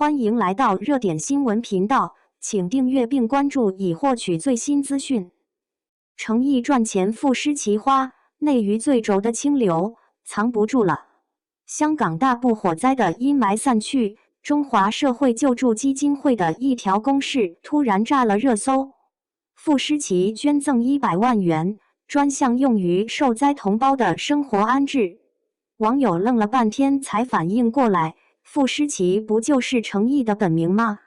欢迎来到热点新闻频道，请订阅并关注以获取最新资讯。诚意赚钱赋诗奇花，内娱最轴的清流藏不住了。香港大埔火灾的阴霾散去，中华社会救助基金会的一条公示突然炸了热搜。傅诗琪捐赠100万元，专项用于受灾同胞的生活安置。网友愣了半天才反应过来，傅诗琪不就是诚意的本名吗？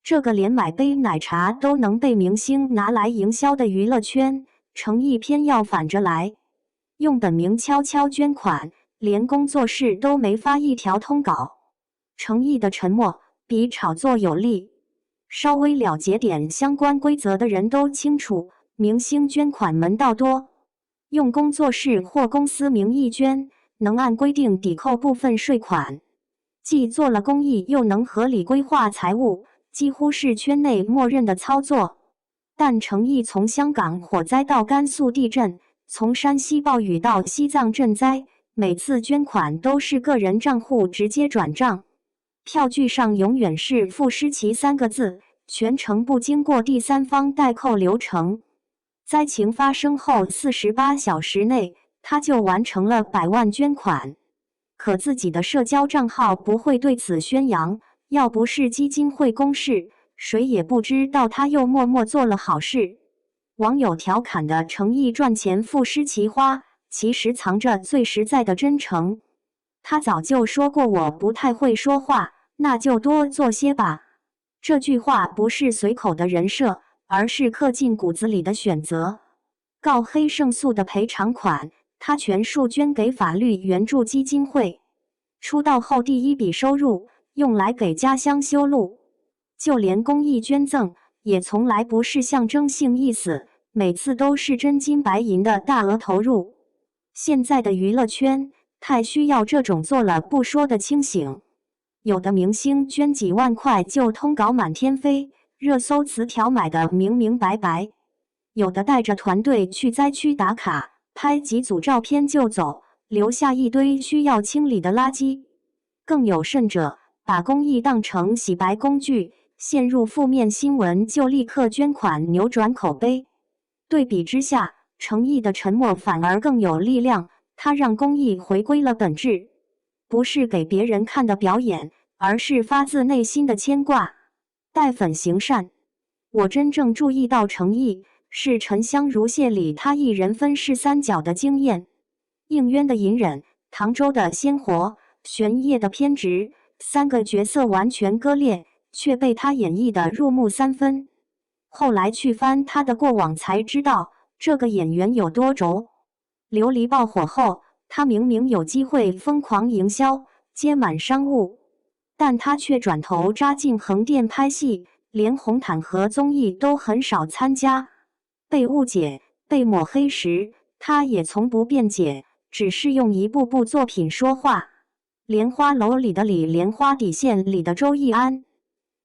这个连买杯奶茶都能被明星拿来营销的娱乐圈，诚意偏要反着来，用本名悄悄捐款，连工作室都没发一条通稿。诚意的沉默比炒作有力。稍微了解点相关规则的人都清楚，明星捐款门道多，用工作室或公司名义捐，能按规定抵扣部分税款，既做了公益又能合理规划财务，几乎是圈内默认的操作。但诚意从香港火灾到甘肃地震，从山西暴雨到西藏赈灾，每次捐款都是个人账户直接转账，票据上永远是傅诗琪3个字，全程不经过第三方代扣流程。灾情发生后48小时内，他就完成了100万捐款，可自己的社交账号不会对此宣扬，要不是基金会公示，谁也不知道他又默默做了好事。网友调侃的诚意赚钱赋诗奇花，其实藏着最实在的真诚。他早就说过我不太会说话，那就多做些吧。这句话不是随口的人设，而是刻进骨子里的选择。告黑胜诉的赔偿款，他全数捐给法律援助基金会。出道后第一笔收入用来给家乡修路，就连公益捐赠也从来不是象征性意思，每次都是真金白银的大额投入。现在的娱乐圈太需要这种做了不说的清醒。有的明星捐几万块就通稿满天飞，热搜词条买得明明白白；有的带着团队去灾区打卡，拍几组照片就走，留下一堆需要清理的垃圾。更有甚者，把公益当成洗白工具，陷入负面新闻就立刻捐款扭转口碑。对比之下，诚意的沉默反而更有力量，它让公益回归了本质，不是给别人看的表演，而是发自内心的牵挂。待粉行善。我真正注意到诚意，是沉香如屑里他一人分饰3角的惊艳。应渊的隐忍，唐周的鲜活，玄烨的偏执，3个角色完全割裂，却被他演绎得入木3分。后来去翻他的过往才知道，这个演员有多轴。琉璃爆火后，他明明有机会疯狂营销，接满商务，但他却转头扎进横店拍戏，连红毯和综艺都很少参加。被误解、被抹黑时，他也从不辩解，只是用一部部作品说话。莲花楼里的李莲花，底线里的周易安，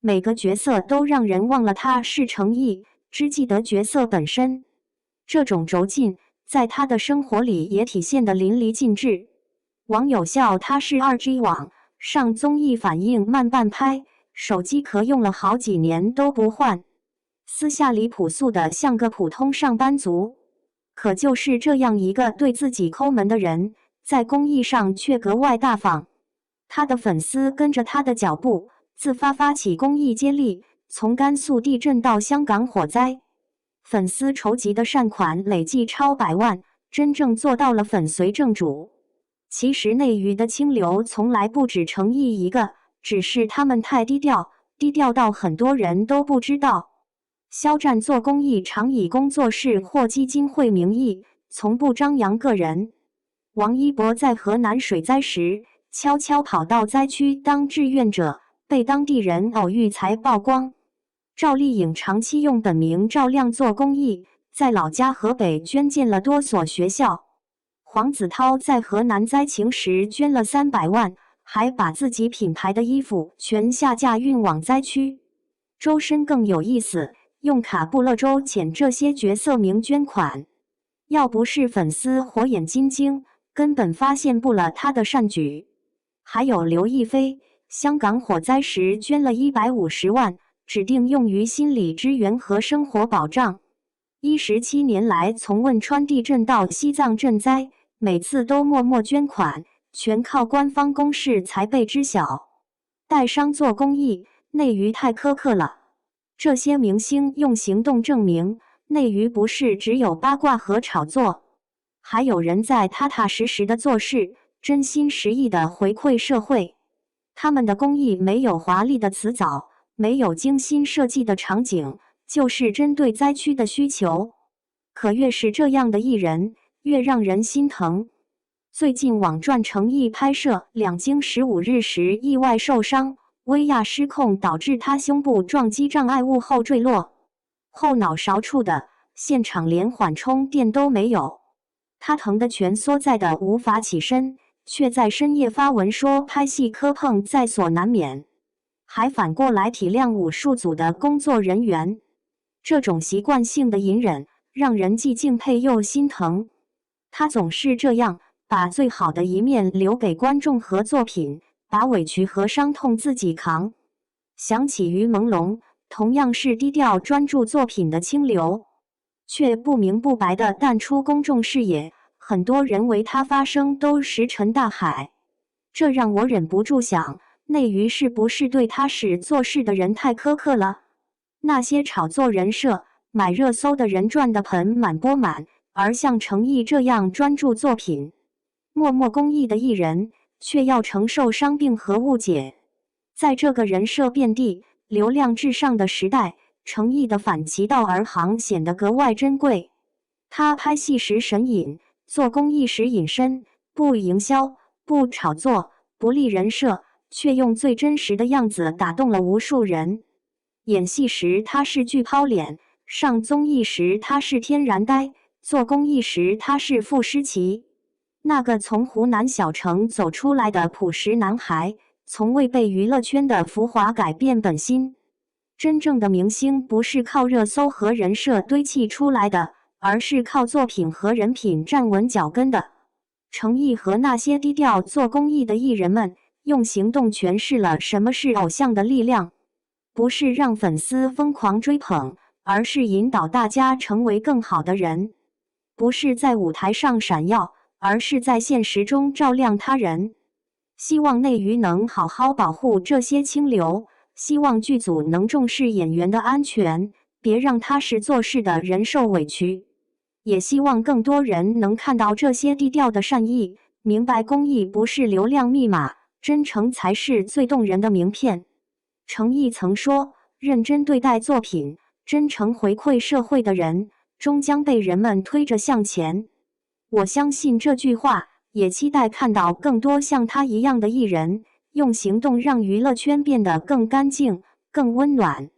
每个角色都让人忘了他是诚意，只记得角色本身。这种轴劲，在他的生活里也体现得淋漓尽致。网友笑他是2G 网，上综艺反应慢半拍，手机壳用了好几年都不换，私下里朴素的像个普通上班族。可就是这样一个对自己抠门的人，在公益上却格外大方。他的粉丝跟着他的脚步，自发起公益接力，从甘肃地震到香港火灾，粉丝筹集的善款累计超100万，真正做到了粉随正主。其实内娱的清流从来不止诚意一个，只是他们太低调，低调到很多人都不知道。肖战做公益常以工作室或基金会名义，从不张扬个人。王一博在河南水灾时，悄悄跑到灾区当志愿者，被当地人偶遇才曝光。赵丽颖长期用本名赵亮做公益，在老家河北捐建了多所学校。黄子韬在河南灾情时捐了300万，还把自己品牌的衣服全下架运往灾区。周深更有意思，用卡布勒周潜这些角色名捐款，要不是粉丝火眼金睛，根本发现不了他的善举。还有刘亦菲，香港火灾时捐了150万，指定用于心理支援和生活保障。17年来，从汶川地震到西藏震灾，每次都默默捐款，全靠官方公示才被知晓。带伤做公益，内娱太苛刻了。这些明星用行动证明，内娱不是只有八卦和炒作，还有人在踏踏实实的做事，真心实意的回馈社会。他们的公益没有华丽的辞藻，没有精心设计的场景，就是针对灾区的需求。可越是这样的艺人，越让人心疼。最近网传程毅拍摄两京15日时意外受伤，威亚失控导致他胸部撞击障碍物后坠落，后脑勺处的现场连缓冲垫都没有，他疼得蜷缩在的无法起身，却在深夜发文说拍戏磕碰在所难免，还反过来体谅武术组的工作人员。这种习惯性的隐忍，让人既敬佩又心疼。他总是这样，把最好的一面留给观众和作品，把委屈和伤痛自己扛。想起于朦胧，同样是低调专注作品的清流，却不明不白地淡出公众视野，很多人为他发声都石沉大海。这让我忍不住想，内娱是不是对他是做事的人太苛刻了？那些炒作人设、买热搜的人赚得盆满钵满，而像程毅这样专注作品、默默公益的艺人，却要承受伤病和误解。在这个人设遍地、流量至上的时代，程毅的反其道而行显得格外珍贵。他拍戏时神隐，做公益时隐身，不营销，不炒作，不立人设，却用最真实的样子打动了无数人。演戏时他是巨抛脸，上综艺时他是天然呆，做公益时他是傅诗琪。那个从湖南小城走出来的朴实男孩，从未被娱乐圈的浮华改变本心。真正的明星不是靠热搜和人设堆砌出来的，而是靠作品和人品站稳脚跟的。程毅和那些低调做公益的艺人们，用行动诠释了什么是偶像的力量。不是让粉丝疯狂追捧，而是引导大家成为更好的人。不是在舞台上闪耀，而是在现实中照亮他人。希望内娱能好好保护这些清流，希望剧组能重视演员的安全，别让他是做事的人受委屈。也希望更多人能看到这些低调的善意，明白公益不是流量密码，真诚才是最动人的名片。程毅曾说，认真对待作品，真诚回馈社会的人，终将被人们推着向前。我相信这句话，也期待看到更多像他一样的艺人，用行动让娱乐圈变得更干净、更温暖。